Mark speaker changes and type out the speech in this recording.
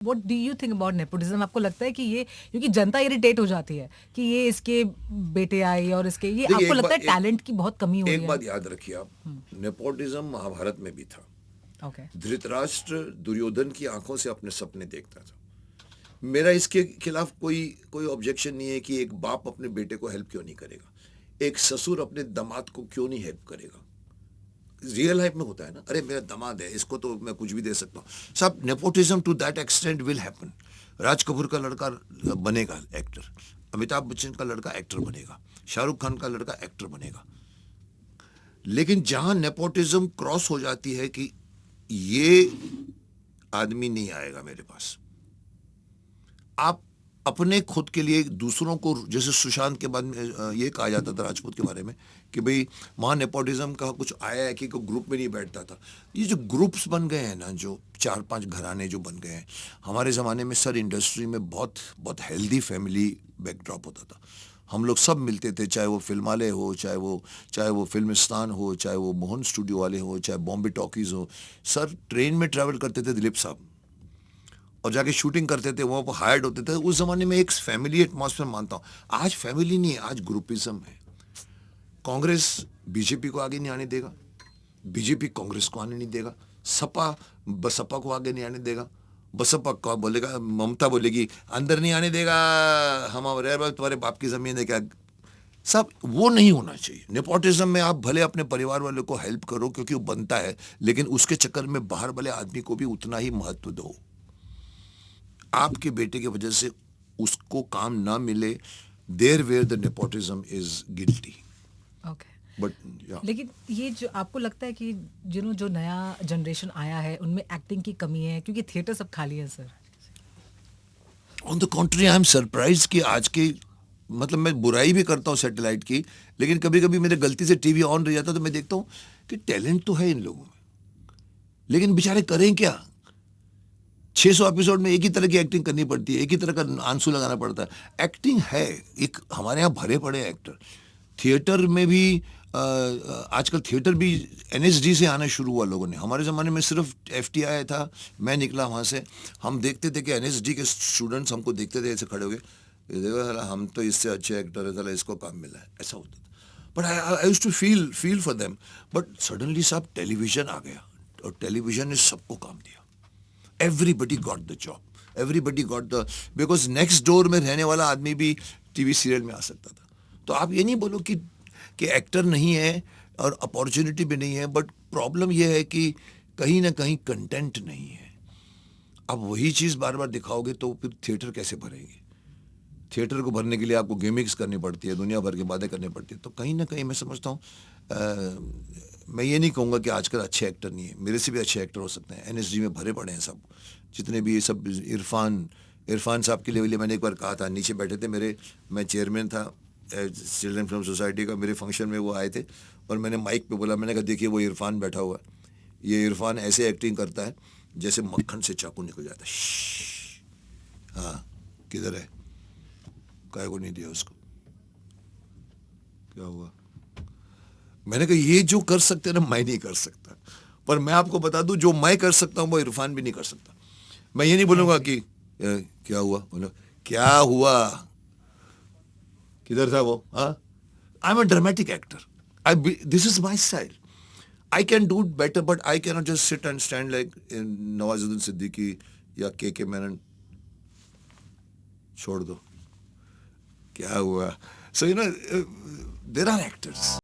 Speaker 1: What do you think about nepotism? आपको लगता है कि ये, क्योंकि जनता इरिटेट हो जाती है कि ये इसके बेटे आए और इसके, ये
Speaker 2: देखिए
Speaker 1: आपको लगता है टैलेंट की बहुत कमी हो रही
Speaker 2: एक
Speaker 1: है?
Speaker 2: बात याद रखिए आप, नेपोटिज्म महाभारत में भी था।
Speaker 1: ओके।
Speaker 2: धृतराष्ट्र दुर्योधन की आंखों से अपने सपने देखता था। मेरा इसके खिलाफ कोई कोई ऑब्जेक्शन नहीं है कि एक बाप अपने बेटे को हेल्प क्यों नहीं करेगा, एक ससुर अपने दामाद को क्यों नहीं हेल्प करेगा। रियल लाइफ में होता है ना, अरे मेरा दामाद है, इसको तो मैं कुछ भी दे सकता हूँ। सब nepotism to that extent will happen. Raj Kapoor का लड़का बनेगा एक्टर, अमिताभ बच्चन का लड़का एक्टर बनेगा, शाहरुख खान का लड़का एक्टर बनेगा। लेकिन जहां नेपोटिज्म क्रॉस हो जाती है कि ये आदमी नहीं आएगा मेरे पास, आप अपने खुद के लिए दूसरों को, जैसे सुशांत के बाद में ये कहा जाता था राजपूत के बारे में कि भाई वहाँ नेपोटिज्म का कुछ आया है कि कोई ग्रुप में नहीं बैठता था। ये जो ग्रुप्स बन गए हैं ना, जो 4-5 घराने जो बन गए हैं हमारे ज़माने में, सर इंडस्ट्री में बहुत बहुत हेल्दी फैमिली बैकड्रॉप होता था। हम लोग सब मिलते थे, चाहे वो फिल्म वाले हो, चाहे वो फिल्मिस्तान हो, चाहे वो मोहन स्टूडियो वाले हो, चाहे बॉम्बे टॉकीज़ हो। सर ट्रेन में ट्रैवल करते थे दिलीप साहब और जाके शूटिंग करते थे, वहाँ पर हायर्ड होते थे। उस ज़माने में एक फैमिली एटमॉस्फेयर मानता हूँ। आज फैमिली नहीं है, आज ग्रुपिज्म है। कांग्रेस बीजेपी को आगे नहीं आने देगा, बीजेपी कांग्रेस को आने नहीं देगा, सपा बसपा को आगे नहीं आने देगा, बसपा को बोलेगा, ममता बोलेगी अंदर नहीं आने देगा, हम तुम्हारे बाप की ज़मीन है क्या। सब वो नहीं होना चाहिए। नेपोटिज्म में आप भले अपने परिवार वालों को हेल्प करो क्योंकि वो बनता है, लेकिन उसके चक्कर में बाहर वाले आदमी को भी उतना ही महत्व दो। आपके बेटे की वजह से उसको काम ना मिले, there were the nepotism is guilty.
Speaker 1: Okay.
Speaker 2: But
Speaker 1: लेकिन ये जो आपको लगता है कि जो नया जनरेशन आया है उनमें एक्टिंग की कमी है क्योंकि थिएटर सब खाली है sir?
Speaker 2: On the contrary I am surprise कि आज के, मतलब मैं बुराई भी करता हूँ सैटेलाइट की, लेकिन कभी कभी मेरे गलती से टीवी ऑन रह जाता तो मैं देखता हूँ कि टैलेंट तो है इन लोगों में, लेकिन बेचारे करें क्या। 600 एपिसोड में एक ही तरह की एक्टिंग करनी पड़ती है, एक ही तरह का आंसू लगाना पड़ता है। एक्टिंग है एक, हमारे यहाँ भरे पड़े एक्टर। थिएटर में भी आजकल थिएटर भी एनएसडी से आना शुरू हुआ लोगों ने। हमारे ज़माने में सिर्फ एफटीआई था, मैं निकला वहाँ से, हम देखते थे कि एनएसडी के स्टूडेंट्स हमको देखते थे ऐसे खड़े हो गए, देखो साला हम तो इससे अच्छे एक्टर है, साला इसको काम मिला है, ऐसा होता था। But I used to feel for them. But suddenly साहब टेलीविज़न आ गया और टेलीविज़न ने सबको काम दिया। Everybody got the job. Everybody got the, because next door में रहने वाला आदमी भी टीवी सीरियल में आ सकता था। तो आप ये नहीं बोलो कि एक्टर नहीं है और अपॉर्चुनिटी भी नहीं है, बट प्रॉब्लम ये है कि कहीं ना कहीं कंटेंट नहीं है। अब वही चीज़ बार बार दिखाओगे तो फिर थिएटर कैसे भरेंगे। थिएटर को भरने के लिए आपको गिमिक्स करनी पड़ती है, दुनिया भर की बातें करनी पड़ती है। तो कहीं ना कहीं मैं समझता हूँ, मैं ये नहीं कहूँगा कि आजकल अच्छे एक्टर नहीं है, मेरे से भी अच्छे एक्टर हो सकते हैं। एनएसडी में भरे पड़े हैं सब, जितने भी ये सब। इरफान साहब के लिए मैंने एक बार कहा था, नीचे बैठे थे मेरे, मैं चेयरमैन था चिल्ड्रन फिल्म सोसाइटी का, मेरे फंक्शन में वो आए थे और मैंने माइक पे बोला, मैंने कहा देखिए वो इरफान बैठा हुआ है, ये इरफान ऐसे एक्टिंग करता है जैसे मक्खन से चाकू निकल जाता है। हाँ, किधर है, काय को नहीं दिया उसको, क्या हुआ। मैंने कहा ये जो कर सकते हैं ना, मैं नहीं कर सकता। पर मैं आपको बता दूं, जो मैं कर सकता हूं वो इरफान भी नहीं कर सकता। मैं ये नहीं बोलूंगा कि क्या हुआ, बोलो क्या हुआ, किधर था वो। हाँ, I am a dramatic actor, this is my style. I can do it better, but I can not just sit and stand like Nawazuddin Siddiqui या के मेनन। छोड़ दो, क्या हुआ। So you know there are actors.